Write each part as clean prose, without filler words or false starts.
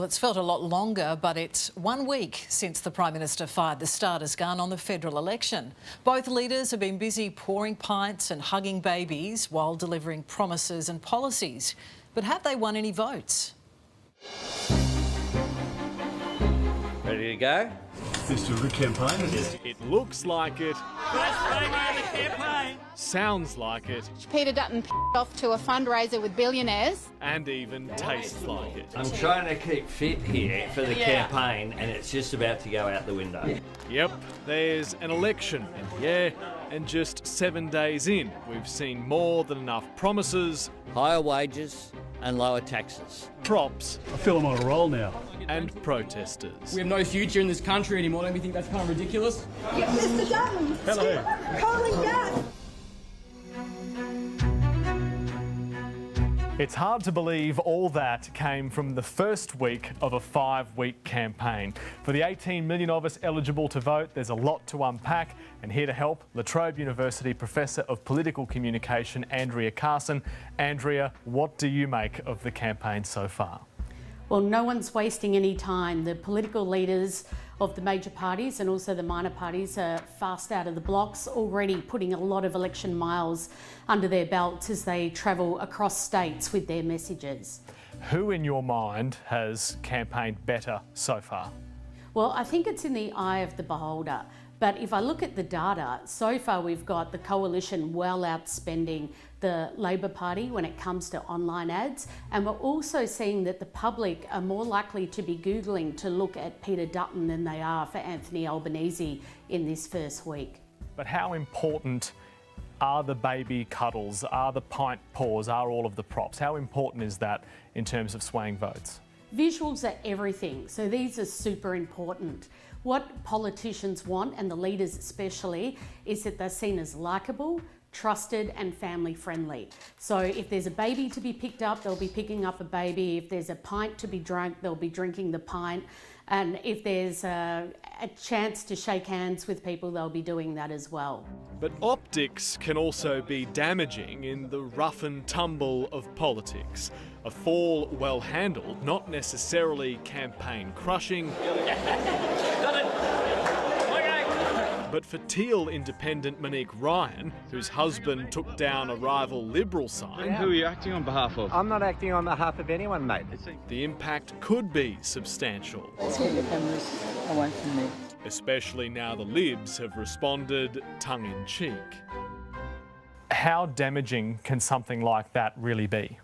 Well, it's felt a lot longer, but it's 1 week since the Prime Minister fired the starter's gun on the federal election. Both leaders have been busy pouring pints and hugging babies while delivering promises and policies. But have they won any votes? Ready to go? This is a good campaign. It looks like it. Sounds like it. Peter Dutton off to a fundraiser with billionaires. And even tastes like it. I'm trying to keep fit here for the campaign, and it's just about to go out the window. Yep, there's an election, and just 7 days in, we've seen more than enough promises, Higher wages and lower taxes. props, I feel I'm on a roll now. and protesters. We have no future in this country anymore. Don't we think that's kind of ridiculous? Mr. Dutton! Hello. Calling death! It's hard to believe all that came from the first week of a 5-week campaign. For the 18 million of us eligible to vote, there's a lot to unpack. And here to help, La Trobe University Professor of Political Communication, Andrea Carson. Andrea, what do you make of the campaign so far? Well, no one's wasting any time. The political leaders of the major parties and also the minor parties are fast out of the blocks, already putting a lot of election miles under their belts as they travel across states with their messages. Who in your mind has campaigned better so far? Well, I think it's in the eye of the beholder. But if I look at the data, so far we've got the coalition well outspending the Labor Party when it comes to online ads. And we're also seeing that the public are more likely to be Googling to look at Peter Dutton than they are for Anthony Albanese in this first week. But how important are the baby cuddles, are the pint pours, are all of the props? How important is that in terms of swaying votes? Visuals are everything, so these are super important. What politicians want, and the leaders especially, is that they're seen as likeable, trusted and family friendly. So if there's a baby to be picked up, they'll be picking up a baby. If there's a pint to be drunk, they'll be drinking the pint. And if there's a chance to shake hands with people, they'll be doing that as well. But optics can also be damaging in the rough and tumble of politics. A fall well handled, not necessarily campaign crushing. But for Teal independent Monique Ryan, whose husband took down a rival Liberal sign, Who are you acting on behalf of? I'm not acting on behalf of anyone, mate. the impact could be substantial. Keep the cameras away from me. Especially now the Libs have responded tongue-in-cheek. How damaging can something like that really be?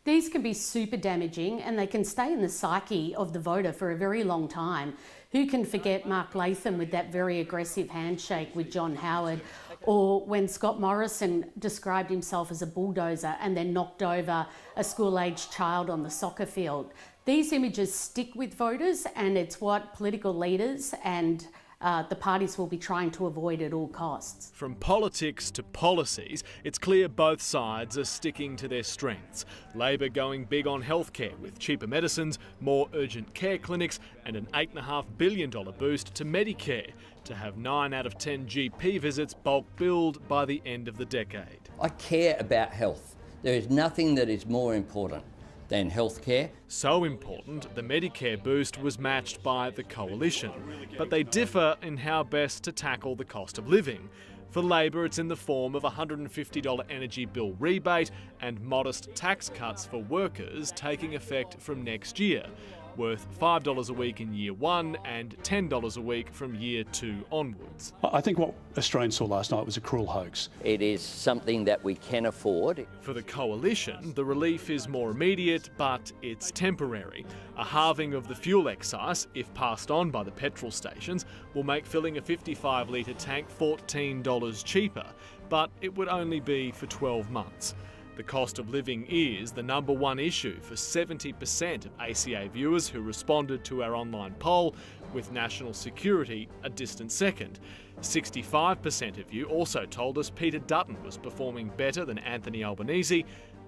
These can be super damaging and they can stay in the psyche of the voter for a very long time. Who can forget Mark Latham with that very aggressive handshake with John Howard, or when Scott Morrison described himself as a bulldozer and then knocked over a school-aged child on the soccer field. These images stick with voters, and it's what political leaders and the parties will be trying to avoid at all costs. From politics to policies, it's clear both sides are sticking to their strengths. Labor going big on healthcare with cheaper medicines, more urgent care clinics and an $8.5 billion boost to Medicare to have 9 out of 10 GP visits bulk billed by the end of the decade. I care about health. There is nothing that is more important than healthcare. So important, the Medicare boost was matched by the coalition. But they differ in how best to tackle the cost of living. For Labor, it's in the form of a $150 energy bill rebate and modest tax cuts for workers taking effect from next year, worth $5 a week in year 1 and $10 a week from year 2 onwards. I think what Australians saw last night was a cruel hoax. It is something that we can afford. For the coalition, the relief is more immediate, but it's temporary. A halving of the fuel excise, if passed on by the petrol stations, will make filling a 55-litre tank $14 cheaper, but it would only be for 12 months. The cost of living is the number one issue for 70% of ACA viewers who responded to our online poll, with national security a distant second. 65% of you also told us Peter Dutton was performing better than Anthony Albanese,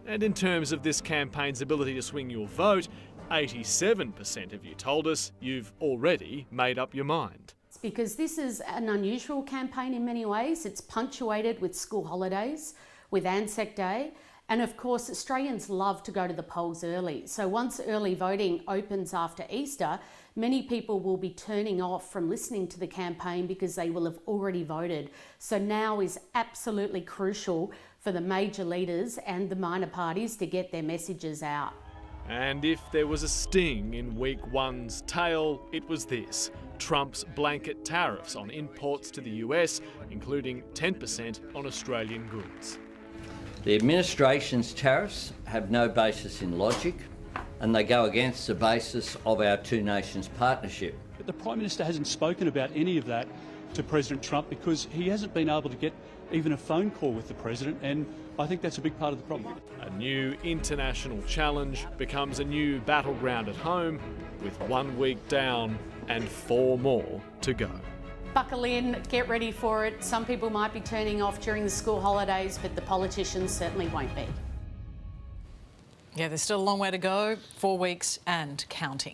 and in terms of this campaign's ability to swing your vote, 87% of you told us you've already made up your mind. Because this is an unusual campaign in many ways. It's punctuated with school holidays, with Anzac Day, And of course, Australians love to go to the polls early. So once early voting opens after Easter, many people will be turning off from listening to the campaign because they will have already voted. So now is absolutely crucial for the major leaders and the minor parties to get their messages out. And if there was a sting in week one's tail, it was this: Trump's blanket tariffs on imports to the US, including 10% on Australian goods. The administration's tariffs have no basis in logic, and they go against the basis of our two nations partnership. But the Prime Minister hasn't spoken about any of that to President Trump because he hasn't been able to get even a phone call with the President, and I think that's a big part of the problem. A new international challenge becomes a new battleground at home, with 1 week down and 4 more to go. Buckle in, get ready for it. Some people might be turning off during the school holidays, but the politicians certainly won't be. Yeah, there's still a long way to go, 4 weeks and counting.